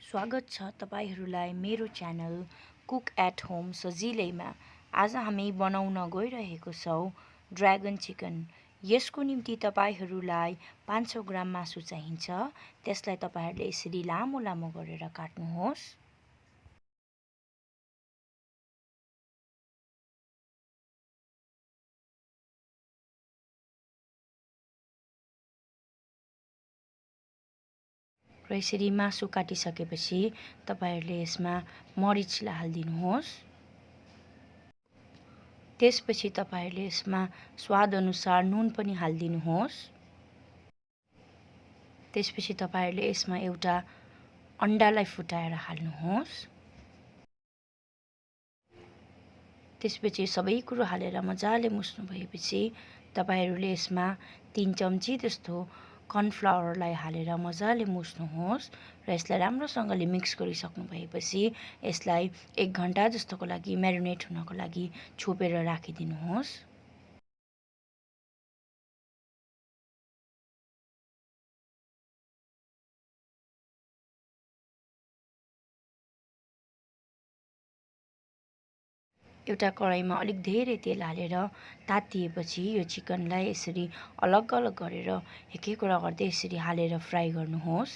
स्वागत छ तपाईहरूलाई मेरो च्यानल कुक एट होम सजिलैमा। आज हामी बनाउन गइरहेको छौँ ड्र्यागन चिकन। यसको निम्ति तपाईहरूलाई 500 ग्राम मासु चाहिन्छ। त्यसलाई तपाईहरूले यसरी लामो लामो गरेर काट्नुहोस्। र यसरी मासु काटिसकेपछि तपाईहरूले यसमा मरिचलाई हालिदिनुहोस्। त्यसपछि तपाईहरूले यसमा स्वादअनुसार नुन पनि हालिदिनुहोस्। त्यसपछि तपाईहरूले यसमा एउटा अन्डालाई फुटाएर हाल्नुहोस्। त्यसपछि सबै कुरो हालेर मजाले मुस्नु भएपछि तपाईहरूले यसमा 3 चम्ची जस्तो कर्नफ्लावरलाई हालेर मजाले मुस्नुहोस् र यसलाई राम्रोसँगले मिक्स गरिसक्नु भएपछि यसलाई 1 घण्टा जस्तोको लागि म्यारिनेट हुनको लागि छोपेर राखिदिनुहोस्। एउटा कराईमा अलिक धेरै तेल हालेर तातिएपछि यो चिकनलाई यसरी अलग अलग गरेर एक एकवटा गर्दै यसरी हालेर फ्राई गर्नुहोस्।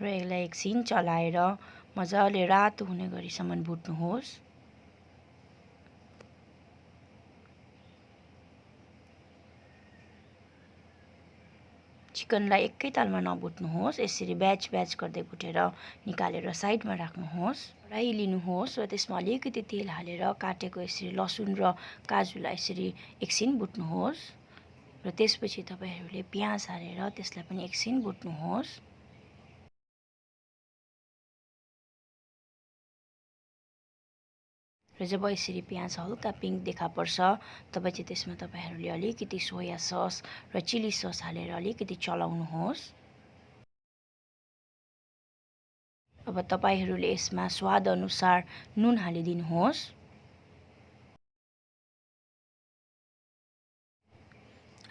र यसलाई एकछिन चलाएर मजाले रातो हुने गरीसम्म भुट्नुहोस्। चिकनलाई एकैतालमा नभुट्नुहोस्। यसरी ब्याच गर्दै भुटेर निकालेर साइडमा राख्नुहोस्। कराही लिनुहोस् र त्यसमा अलिकति तेल हालेर काटेको यसरी लसुन र काजुलाई यसरी एकछिन भुट्नुहोस्। र त्यसपछि तपाईहरूले प्याज हालेर त्यसलाई पनि एकछिन भुट्नुहोस्। र जब यसरी प्याज हल्का पिङ्क देखा पर्छ तब चाहिँ त्यसमा तपाईहरूले अलिकति सोया सस र चिल्ली सस हालेर अलिकति चलाउनुहोस्। अब तपाईहरूले यसमा स्वाद अनुसार नुन हालिदिनुहोस्।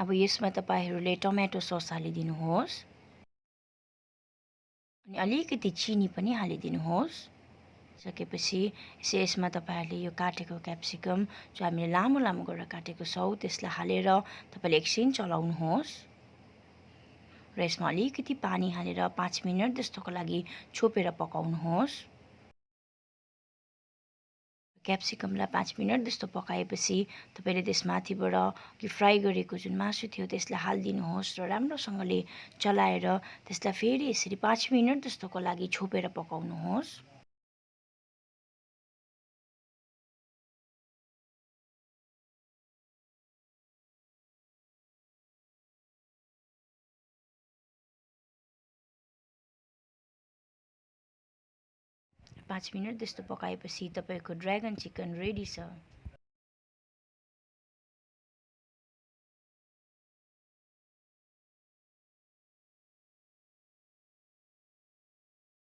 अब यसमा तपाईहरूले टमेटो सस हालिदिनुहोस् अनि अलिकति चिनी पनि हालिदिनुहोस्। सकेपछि यसमा तपाईहरूले यो काटेको क्याप्सिकम जो हामीले लामो लामो गरेर काटेको छौँ त्यसलाई हालेर तपाईले एकछिन चलाउनुहोस्। र यसमा अलिकति पानी हालेर 5 मिनट जस्तोको लागि छोपेर पकाउनुहोस्। क्याप्सिकमलाई 5 मिनट जस्तो पकाएपछि तपाईले त्यसमाथिबाट कि फ्राई गरेको जुन मासु थियो त्यसलाई हालिदिनुहोस् र राम्रोसँगले चलाएर त्यसलाई फेरि यसरी 5 मिनट जस्तोको लागि छोपेर पकाउनुहोस्। पाँच मिनट जस्तो पकाएपछि तपाईको ड्र्यागन चिकन रेडी छ।